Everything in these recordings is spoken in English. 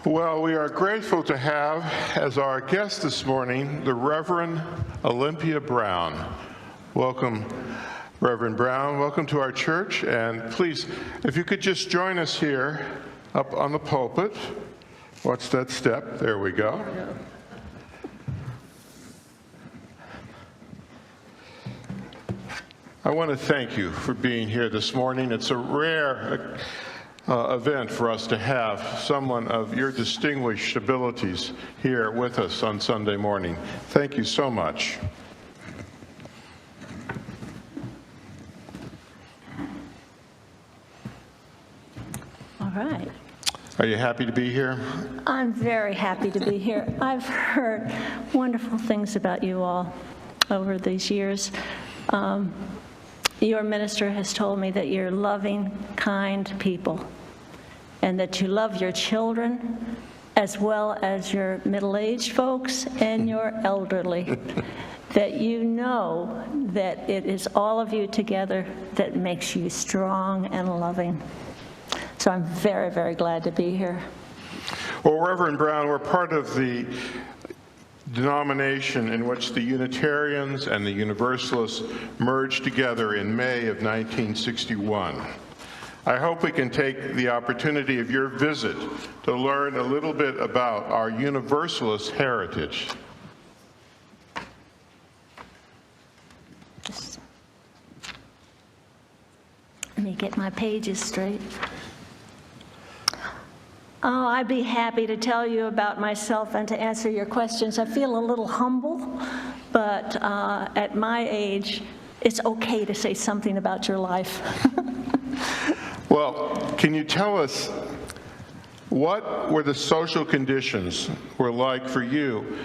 Well, we are grateful to have as our guest this morning the Reverend Olympia Brown. Welcome, Reverend Brown. Welcome to our church. And please, if you could just join us here up on the pulpit. Watch that step. There we go. I want to thank you for being here this morning. It's a rare event for us to have someone of your distinguished abilities here with us on Sunday morning. Thank you so much. All right. Are you happy to be here? I'm very happy to be here. I've heard wonderful things about you all over these years. Your minister has told me that you're loving, kind people, and that you love your children as well as your middle-aged folks and your elderly, that you know that it is all of you together that makes you strong and loving. So I'm very, very glad to be here. Well, Reverend Brown, we're part of the denomination in which the Unitarians and the Universalists merged together in May of 1961. I hope we can take the opportunity of your visit to learn a little bit about our Universalist heritage. Just let me get my pages straight. Oh, I'd be happy to tell you about myself and to answer your questions. I feel a little humble, but at my age, it's okay to say something about your life. Well, can you tell us what were the social conditions were like for you,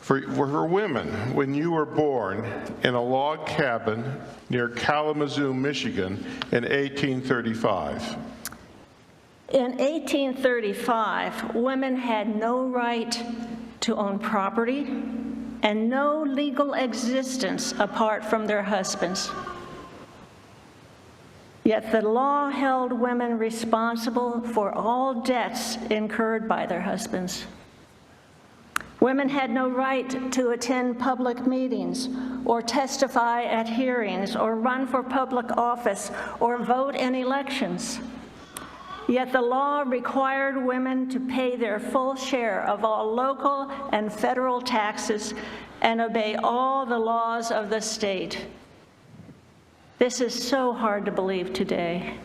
for women, when you were born in a log cabin near Kalamazoo, Michigan in 1835? In 1835, women had no right to own property and no legal existence apart from their husbands. Yet the law held women responsible for all debts incurred by their husbands. Women had no right to attend public meetings or testify at hearings or run for public office or vote in elections. Yet the law required women to pay their full share of all local and federal taxes and obey all the laws of the state. This is so hard to believe today.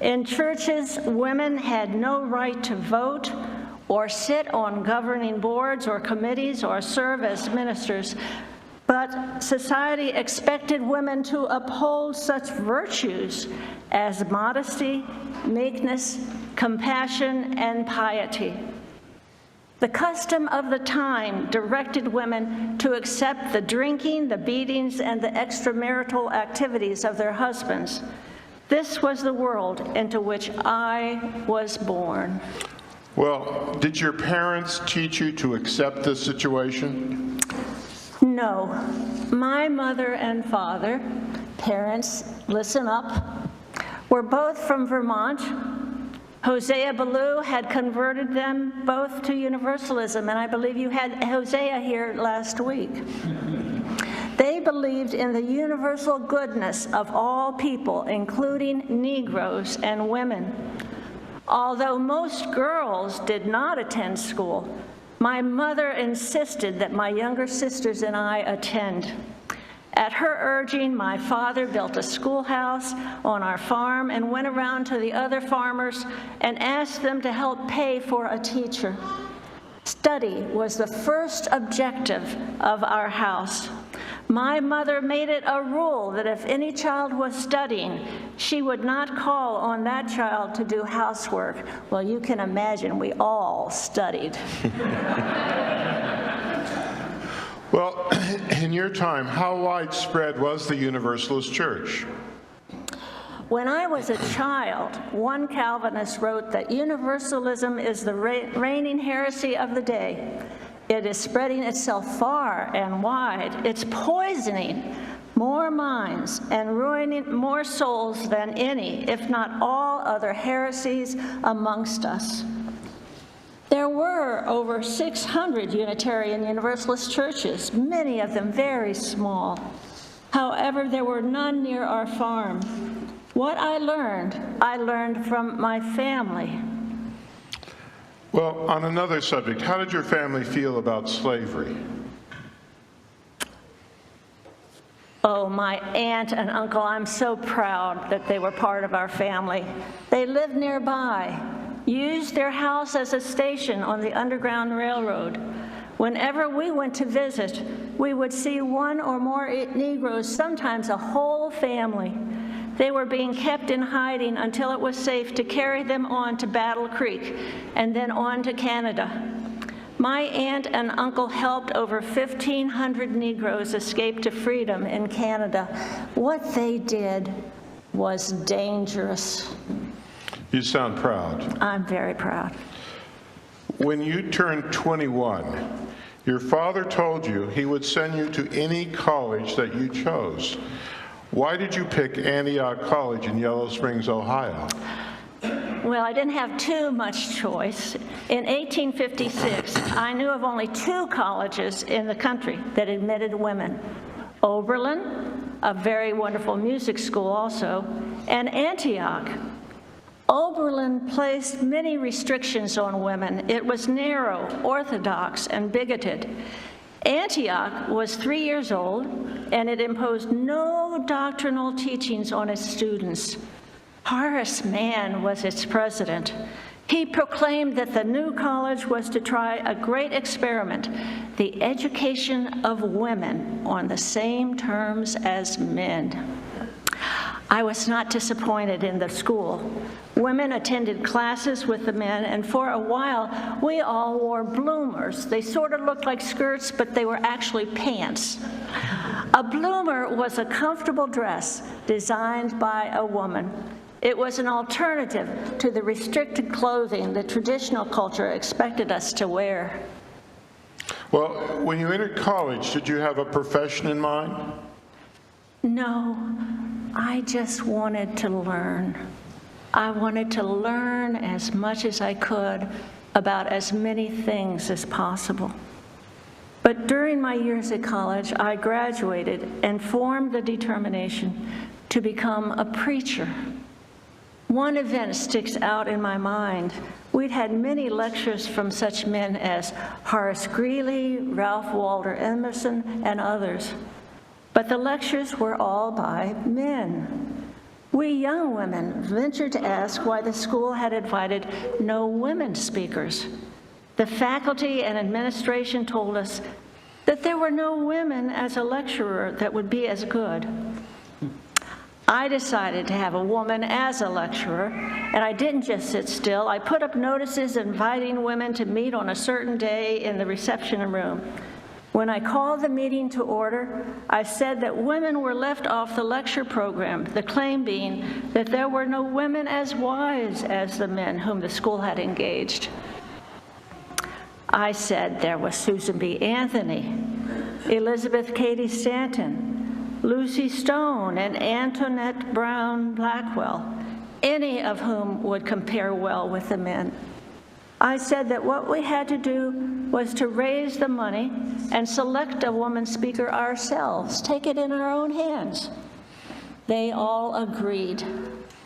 In churches, women had no right to vote or sit on governing boards or committees or serve as ministers, but society expected women to uphold such virtues as modesty, meekness, compassion, and piety. The custom of the time directed women to accept the drinking, the beatings, and the extramarital activities of their husbands. This was the world into which I was born. Well, did your parents teach you to accept this situation? No. My mother and father, parents, listen up, were both from Vermont. Hosea Ballou had converted them both to Universalism, and I believe you had Hosea here last week. They believed in the universal goodness of all people, including Negroes and women. Although most girls did not attend school, my mother insisted that my younger sisters and I attend. At her urging, my father built a schoolhouse on our farm and went around to the other farmers and asked them to help pay for a teacher. Study was the first objective of our house. My mother made it a rule that if any child was studying, she would not call on that child to do housework. Well, you can imagine we all studied. Well, in your time, how widespread was the Universalist Church? When I was a child, one Calvinist wrote that Universalism is the reigning heresy of the day. It is spreading itself far and wide. It's poisoning more minds, and ruining more souls than any, if not all, other heresies amongst us. There were over 600 Unitarian Universalist churches, many of them very small. However, there were none near our farm. What I learned from my family. Well, on another subject, how did your family feel about slavery? Oh, my aunt and uncle, I'm so proud that they were part of our family. They lived nearby, used their house as a station on the Underground Railroad. Whenever we went to visit, we would see one or more Negroes, sometimes a whole family. They were being kept in hiding until it was safe to carry them on to Battle Creek and then on to Canada. My aunt and uncle helped over 1,500 Negroes escape to freedom in Canada. What they did was dangerous. You sound proud. I'm very proud. When you turned 21, your father told you he would send you to any college that you chose. Why did you pick Antioch College in Yellow Springs, Ohio? Well, I didn't have too much choice. In 1856, I knew of only 2 colleges in the country that admitted women. Oberlin, a very wonderful music school also, and Antioch. Oberlin placed many restrictions on women. It was narrow, orthodox, and bigoted. Antioch was 3 years old, and it imposed no doctrinal teachings on its students. Horace Mann was its president. He proclaimed that the new college was to try a great experiment, the education of women on the same terms as men. I was not disappointed in the school. Women attended classes with the men, and for a while, we all wore bloomers. They sort of looked like skirts, but they were actually pants. A bloomer was a comfortable dress designed by a woman. It was an alternative to the restricted clothing the traditional culture expected us to wear. Well, when you entered college, did you have a profession in mind? No, I just wanted to learn. I wanted to learn as much as I could about as many things as possible. But during my years at college, I graduated and formed the determination to become a preacher. One event sticks out in my mind. We'd had many lectures from such men as Horace Greeley, Ralph Waldo Emerson, and others. But the lectures were all by men. We young women ventured to ask why the school had invited no women speakers. The faculty and administration told us that there were no women as a lecturer that would be as good. I decided to have a woman as a lecturer, and I didn't just sit still. I put up notices inviting women to meet on a certain day in the reception room. When I called the meeting to order, I said that women were left off the lecture program, the claim being that there were no women as wise as the men whom the school had engaged. I said there was Susan B. Anthony, Elizabeth Cady Stanton, Lucy Stone, and Antoinette Brown Blackwell, any of whom would compare well with the men. I said that what we had to do was to raise the money and select a woman speaker ourselves, take it in our own hands. They all agreed.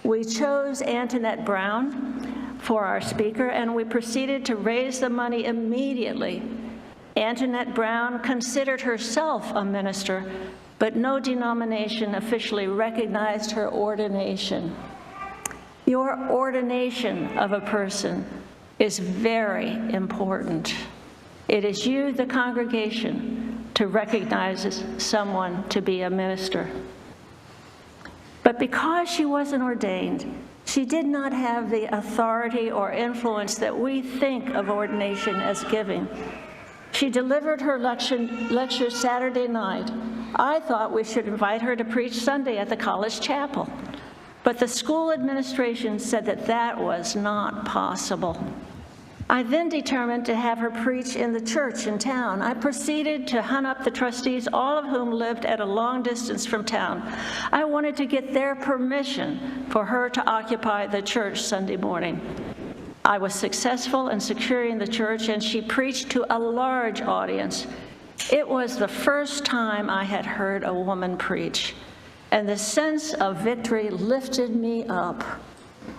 We chose Antoinette Brown for our speaker, and we proceeded to raise the money immediately. Antoinette Brown considered herself a minister, but no denomination officially recognized her ordination. Your ordination of a person is very important. It is you, the congregation, to recognize someone to be a minister. But because she wasn't ordained, she did not have the authority or influence that we think of ordination as giving. She delivered her lecture Saturday night. I thought we should invite her to preach Sunday at the college chapel. But the school administration said that that was not possible. I then determined to have her preach in the church in town. I proceeded to hunt up the trustees, all of whom lived at a long distance from town. I wanted to get their permission for her to occupy the church Sunday morning. I was successful in securing the church, and she preached to a large audience. It was the first time I had heard a woman preach, and the sense of victory lifted me up.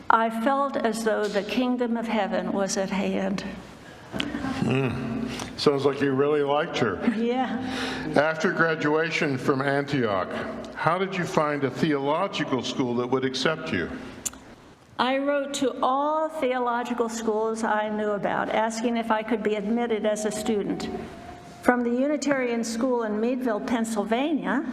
I felt as though the kingdom of heaven was at hand. Sounds like you really liked her. Yeah. After graduation from Antioch, how did you find a theological school that would accept you? I wrote to all theological schools I knew about, asking if I could be admitted as a student. From the Unitarian School in Meadville, Pennsylvania,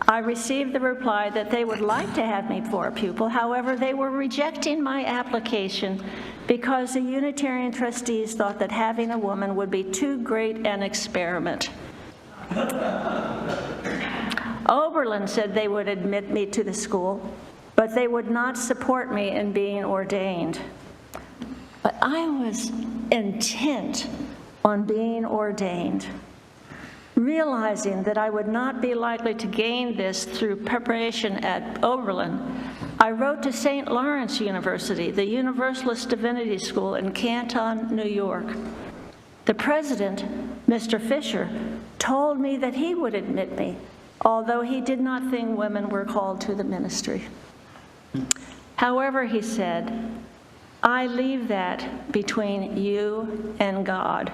I received the reply that they would like to have me for a pupil. However, they were rejecting my application because the Unitarian trustees thought that having a woman would be too great an experiment. Oberlin said they would admit me to the school, but they would not support me in being ordained. But I was intent on being ordained. Realizing that I would not be likely to gain this through preparation at Oberlin, I wrote to St. Lawrence University, the Universalist Divinity School in Canton, New York. The president, Mr. Fisher, told me that he would admit me, although he did not think women were called to the ministry. However, he said, I leave that between you and God.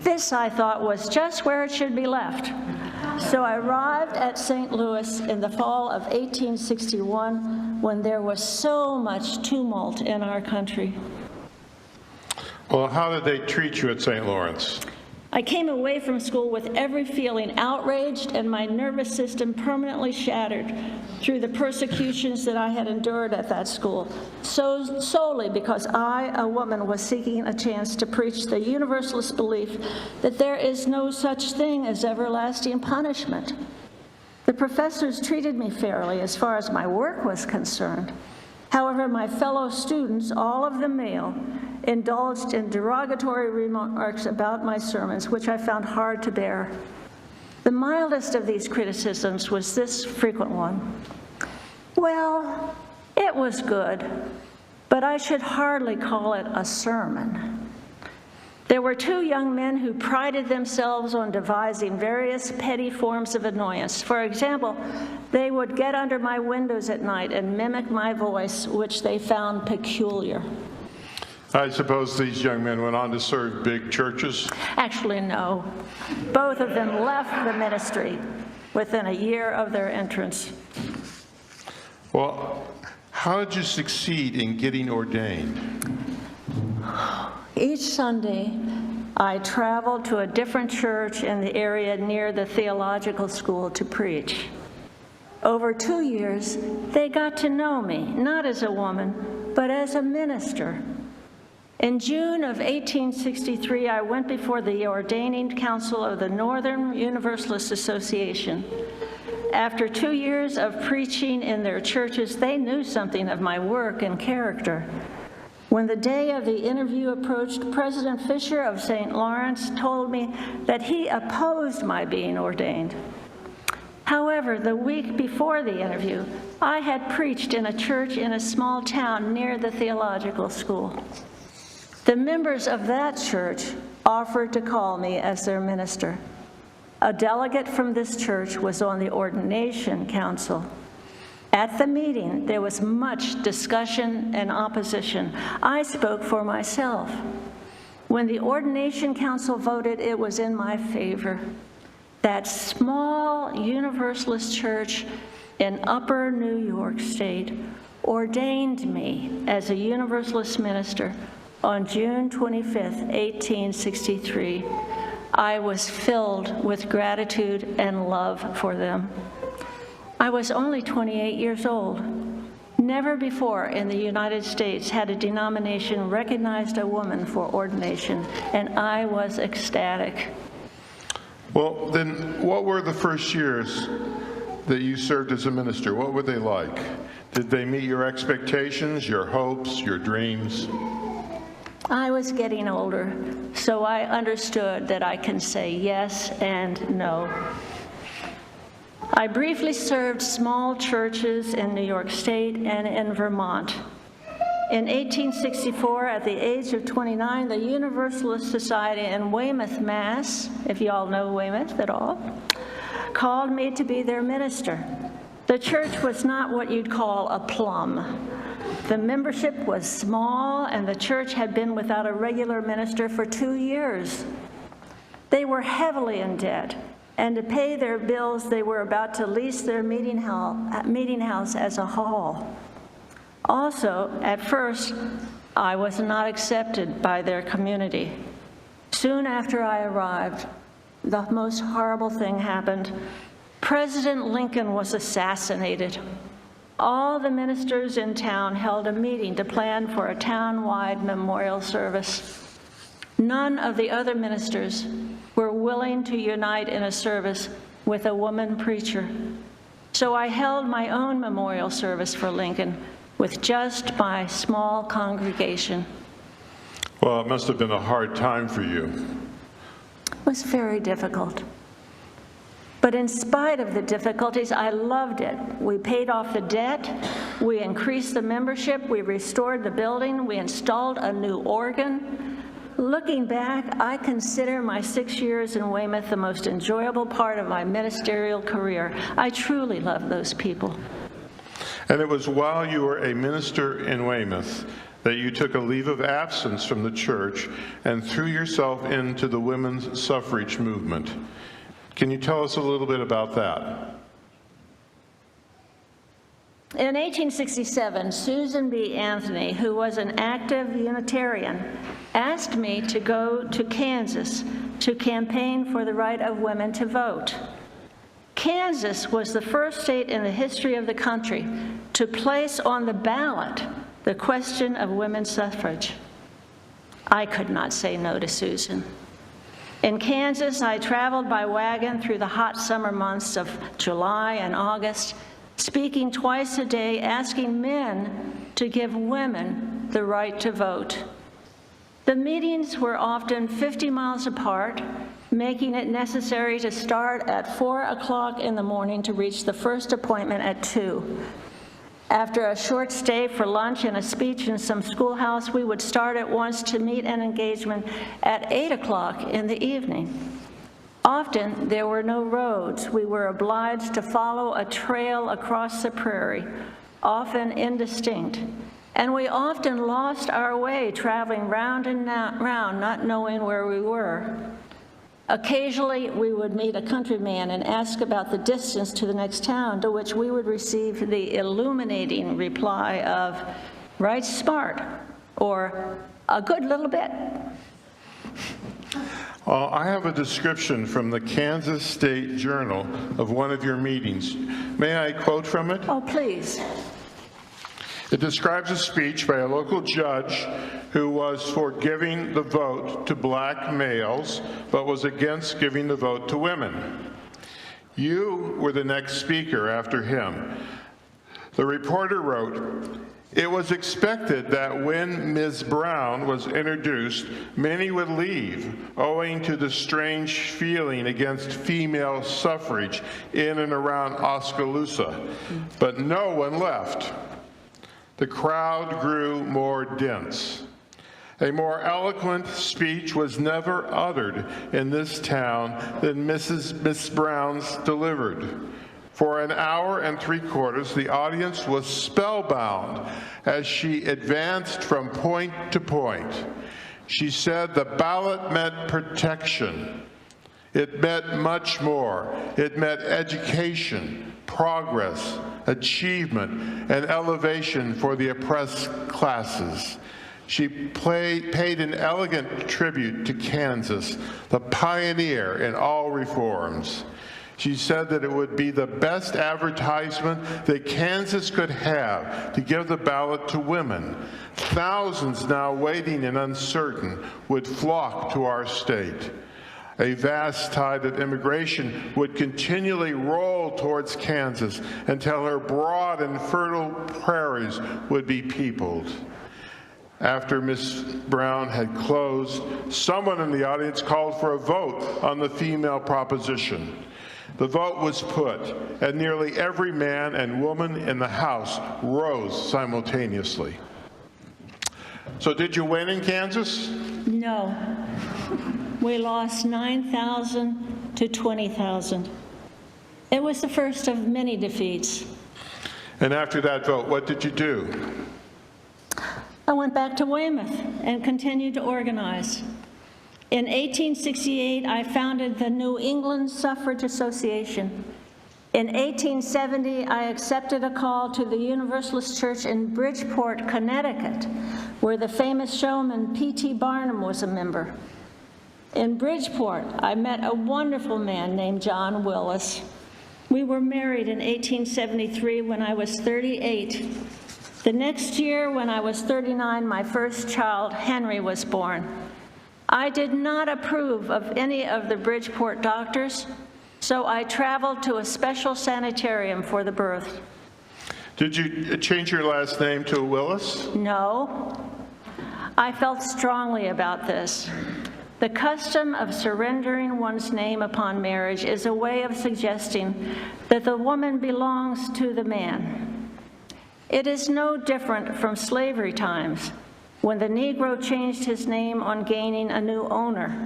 This, I thought, was just where it should be left. So I arrived at St. Louis in the fall of 1861 when there was so much tumult in our country. Well, how did they treat you at St. Lawrence? I came away from school with every feeling outraged and my nervous system permanently shattered through the persecutions that I had endured at that school, solely because I, a woman, was seeking a chance to preach the Universalist belief that there is no such thing as everlasting punishment. The professors treated me fairly as far as my work was concerned. However, my fellow students, all of them male, indulged in derogatory remarks about my sermons, which I found hard to bear. The mildest of these criticisms was this frequent one. Well, it was good, but I should hardly call it a sermon. There were two young men who prided themselves on devising various petty forms of annoyance. For example, they would get under my windows at night and mimic my voice, which they found peculiar. I suppose these young men went on to serve big churches? Actually, no. Both of them left the ministry within a year of their entrance. Well, how did you succeed in getting ordained? Each Sunday, I traveled to a different church in the area near the theological school to preach. Over 2 years, they got to know me, not as a woman, but as a minister. In June of 1863, I went before the Ordaining Council of the Northern Universalist Association. After 2 years of preaching in their churches, they knew something of my work and character. When the day of the interview approached, President Fisher of St. Lawrence told me that he opposed my being ordained. However, the week before the interview, I had preached in a church in a small town near the theological school. The members of that church offered to call me as their minister. A delegate from this church was on the Ordination Council. At the meeting, there was much discussion and opposition. I spoke for myself. When the Ordination Council voted, it was in my favor. That small Universalist church in Upper New York State ordained me as a Universalist minister on June 25th, 1863. I was filled with gratitude and love for them. I was only 28 years old. Never before in the United States had a denomination recognized a woman for ordination, and I was ecstatic. Well, then what were the first years that you served as a minister? What were they like? Did they meet your expectations, your hopes, your dreams? I was getting older, so I understood that I can say yes and no. I briefly served small churches in New York State and in Vermont. In 1864, at the age of 29, the Universalist Society in Weymouth, Mass., if you all know Weymouth at all, called me to be their minister. The church was not what you'd call a plum. The membership was small, and the church had been without a regular minister for 2 years. They were heavily in debt, and to pay their bills, they were about to lease their meeting house as a hall. Also, at first, I was not accepted by their community. Soon after I arrived, the most horrible thing happened. President Lincoln was assassinated. All the ministers in town held a meeting to plan for a town-wide memorial service. None of the other ministers were willing to unite in a service with a woman preacher. So I held my own memorial service for Lincoln with just my small congregation. Well, it must have been a hard time for you. It was very difficult. But in spite of the difficulties, I loved it. We paid off the debt, we increased the membership, we restored the building, we installed a new organ. Looking back, I consider my 6 years in Weymouth the most enjoyable part of my ministerial career. I truly love those people. And it was while you were a minister in Weymouth that you took a leave of absence from the church and threw yourself into the women's suffrage movement. Can you tell us a little bit about that? In 1867, Susan B. Anthony, who was an active Unitarian, asked me to go to Kansas to campaign for the right of women to vote. Kansas was the first state in the history of the country to place on the ballot the question of women's suffrage. I could not say no to Susan. In Kansas, I traveled by wagon through the hot summer months of July and August, speaking twice a day, asking men to give women the right to vote. The meetings were often 50 miles apart, making it necessary to start at 4 o'clock in the morning to reach the first appointment at 2. After a short stay for lunch and a speech in some schoolhouse, we would start at once to meet an engagement at 8 o'clock in the evening. Often there were no roads. We were obliged to follow a trail across the prairie, often indistinct. And we often lost our way traveling round and round, not knowing where we were. Occasionally, we would meet a countryman and ask about the distance to the next town, to which we would receive the illuminating reply of, "Right smart," or "A good little bit." I have a description from the Kansas State Journal of one of your meetings. May I quote from it? Oh, please. It describes a speech by a local judge who was for giving the vote to black males, but was against giving the vote to women. You were the next speaker after him. The reporter wrote, "It was expected that when Ms. Brown was introduced, many would leave, owing to the strange feeling against female suffrage in and around Oskaloosa, but no one left. The crowd grew more dense. A more eloquent speech was never uttered in this town than Miss Brown's delivered. For an hour and 3/4, the audience was spellbound as she advanced from point to point. She said the ballot meant protection. It meant much more. It meant education, progress, achievement, and elevation for the oppressed classes. She paid an elegant tribute to Kansas, the pioneer in all reforms. She said that it would be the best advertisement that Kansas could have to give the ballot to women. Thousands now waiting and uncertain would flock to our state. A vast tide of immigration would continually roll towards Kansas until her broad and fertile prairies would be peopled. After Ms. Brown had closed, someone in the audience called for a vote on the female proposition. The vote was put, and nearly every man and woman in the House rose simultaneously. So did you win in Kansas? No. We lost 9,000 to 20,000. It was the first of many defeats. And after that vote, what did you do? I went back to Weymouth and continued to organize. In 1868, I founded the New England Suffrage Association. In 1870, I accepted a call to the Universalist Church in Bridgeport, Connecticut, where the famous showman P.T. Barnum was a member. In Bridgeport, I met a wonderful man named John Willis. We were married in 1873 when I was 38. The next year, when I was 39, my first child, Henry, was born. I did not approve of any of the Bridgeport doctors, so I traveled to a special sanitarium for the birth. Did you change your last name to Willis? No. I felt strongly about this. The custom of surrendering one's name upon marriage is a way of suggesting that the woman belongs to the man. It is no different from slavery times, when the Negro changed his name on gaining a new owner,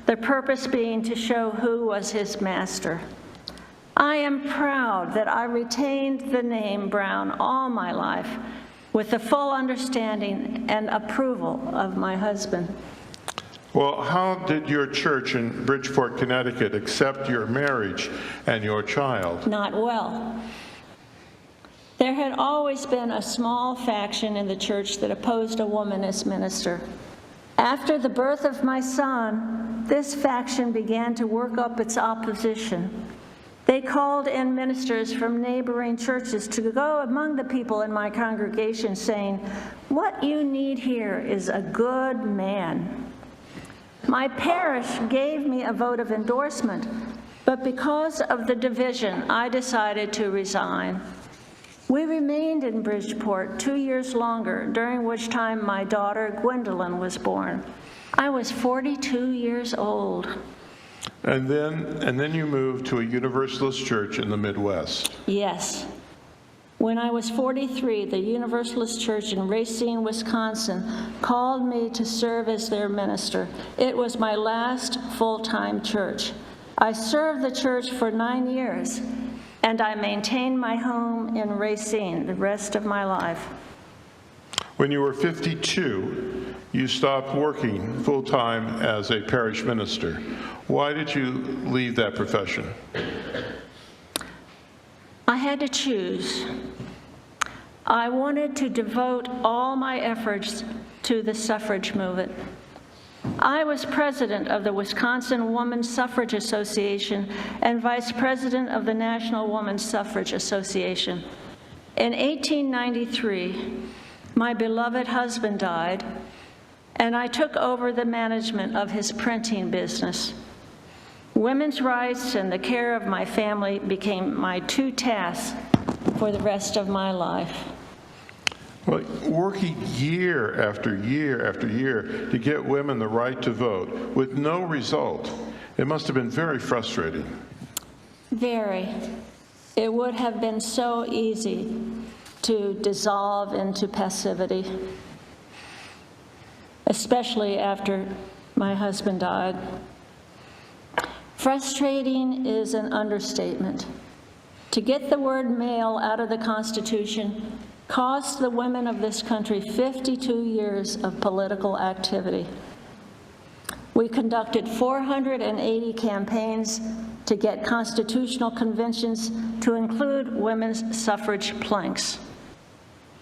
the purpose being to show who was his master. I am proud that I retained the name Brown all my life, with the full understanding and approval of my husband. Well, how did your church in Bridgeport, Connecticut accept your marriage and your child? Not well. There had always been a small faction in the church that opposed a woman as minister. After the birth of my son, this faction began to work up its opposition. They called in ministers from neighboring churches to go among the people in my congregation saying, "What you need here is a good man." My parish gave me a vote of endorsement, but because of the division, I decided to resign. We remained in Bridgeport 2 years longer, during which time my daughter Gwendolyn was born. I was 42 years old. And then you moved to a Universalist church in the Midwest. Yes. When I was 43, the Universalist Church in Racine, Wisconsin, called me to serve as their minister. It was my last full-time church. I served the church for 9 years, and I maintained my home in Racine the rest of my life. When you were 52, you stopped working full-time as a parish minister. Why did you leave that profession? I had to choose. I wanted to devote all my efforts to the suffrage movement. I was president of the Wisconsin Women's Suffrage Association and vice president of the National Women's Suffrage Association. In 1893, my beloved husband died, and I took over the management of his printing business. Women's rights and the care of my family became my two tasks for the rest of my life. Well, working year after year after year to get women the right to vote with no result, it must have been very frustrating. Very. It would have been so easy to dissolve into passivity, especially after my husband died. Frustrating is an understatement. To get the word male out of the Constitution cost the women of this country 52 years of political activity. We conducted 480 campaigns to get constitutional conventions to include women's suffrage planks.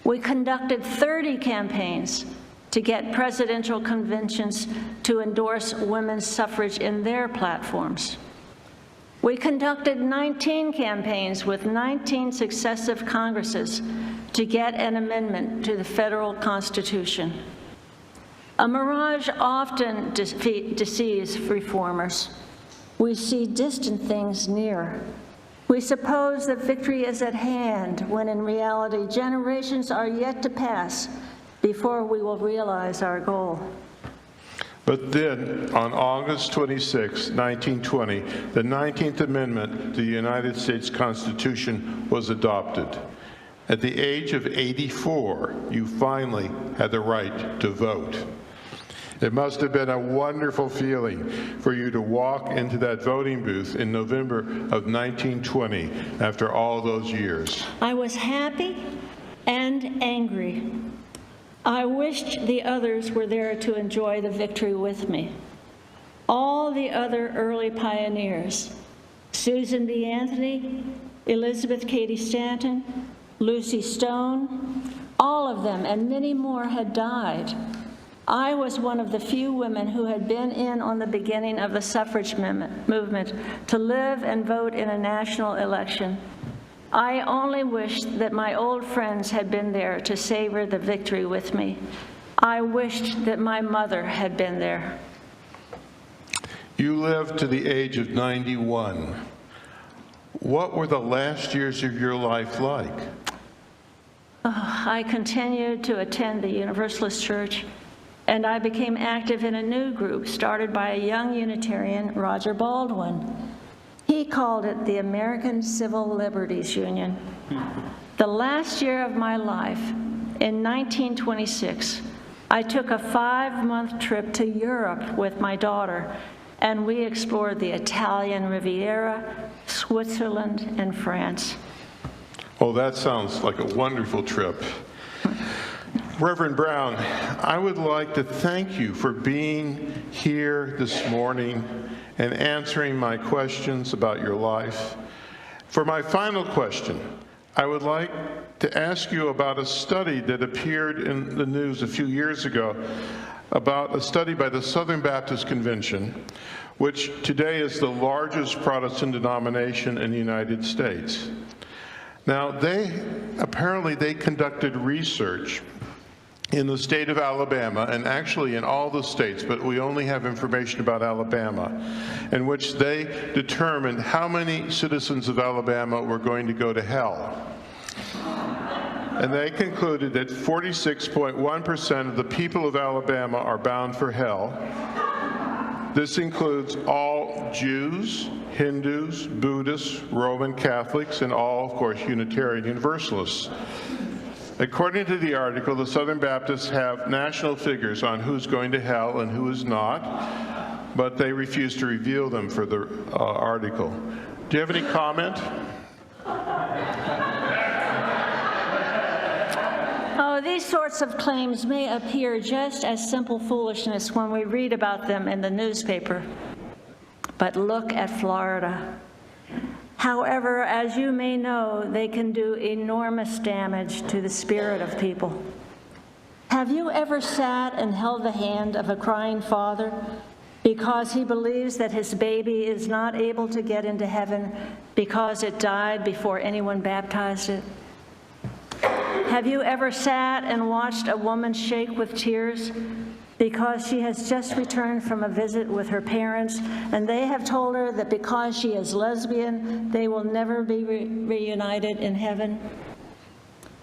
We conducted 30 campaigns to get presidential conventions to endorse women's suffrage in their platforms. We conducted 19 campaigns with 19 successive Congresses to get an amendment to the federal Constitution. A mirage often deceives reformers. We see distant things near. We suppose that victory is at hand, when in reality generations are yet to pass before we will realize our goal. But then, on August 26, 1920, the 19th Amendment to the United States Constitution was adopted. At the age of 84, you finally had the right to vote. It must have been a wonderful feeling for you to walk into that voting booth in November of 1920 after all those years. I was happy and angry. I wished the others were there to enjoy the victory with me. All the other early pioneers, Susan B. Anthony, Elizabeth Cady Stanton, Lucy Stone, all of them and many more had died. I was one of the few women who had been in on the beginning of the suffrage movement to live and vote in a national election. I only wished that my old friends had been there to savor the victory with me. I wished that my mother had been there. You lived to the age of 91. What were the last years of your life like? I continued to attend the Universalist Church, and I became active in a new group started by a young Unitarian, Roger Baldwin. He called it the American Civil Liberties Union. The last year of my life, in 1926, I took a 5-month trip to Europe with my daughter, and we explored the Italian Riviera, Switzerland, and France. Oh, that sounds like a wonderful trip. Reverend Brown, I would like to thank you for being here this morning and answering my questions about your life. For my final question, I would like to ask you about a study that appeared in the news a few years ago, about a study by the Southern Baptist Convention, which today is the largest Protestant denomination in the United States. Now, apparently they conducted research in the state of Alabama, and actually in all the states, but we only have information about Alabama, in which they determined how many citizens of Alabama were going to go to hell. And they concluded that 46.1% of the people of Alabama are bound for hell. This includes all Jews, Hindus, Buddhists, Roman Catholics, and all, of course, Unitarian Universalists. According to the article, the Southern Baptists have national figures on who's going to hell and who is not, but they refuse to reveal them for the article. Do you have any comment? Oh, these sorts of claims may appear just as simple foolishness when we read about them in the newspaper. But look at Florida. However, as you may know, they can do enormous damage to the spirit of people. Have you ever sat and held the hand of a crying father because he believes that his baby is not able to get into heaven because it died before anyone baptized it? Have you ever sat and watched a woman shake with tears because she has just returned from a visit with her parents, and they have told her that because she is lesbian, they will never be reunited in heaven?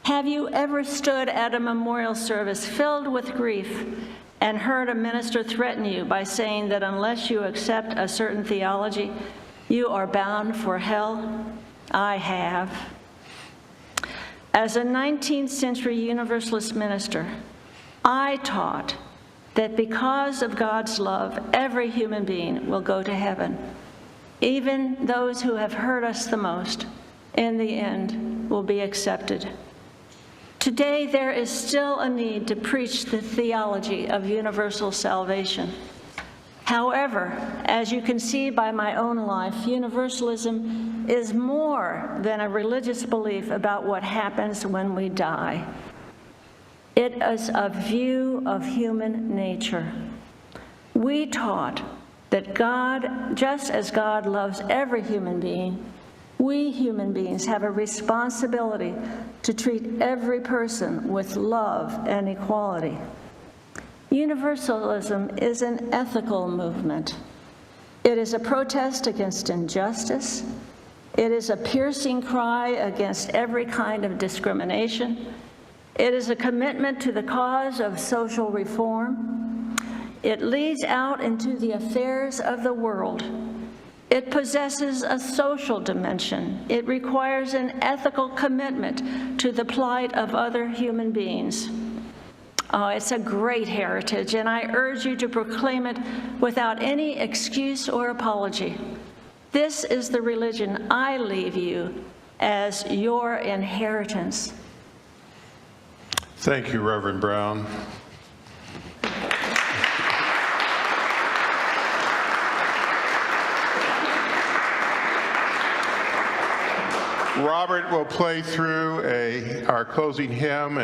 Have you ever stood at a memorial service filled with grief and heard a minister threaten you by saying that unless you accept a certain theology, you are bound for hell? I have. As a 19th century Universalist minister, I taught that because of God's love, every human being will go to heaven. Even those who have hurt us the most, in the end, will be accepted. Today, there is still a need to preach the theology of universal salvation. However, as you can see by my own life, universalism is more than a religious belief about what happens when we die. It is a view of human nature. We taught that God, just as God loves every human being, we human beings have a responsibility to treat every person with love and equality. Universalism is an ethical movement. It is a protest against injustice. It is a piercing cry against every kind of discrimination. It is a commitment to the cause of social reform. It leads out into the affairs of the world. It possesses a social dimension. It requires an ethical commitment to the plight of other human beings. Oh, it's a great heritage, and I urge you to proclaim it without any excuse or apology. This is the religion I leave you as your inheritance. Thank you, Reverend Brown. Robert will play through our closing hymn.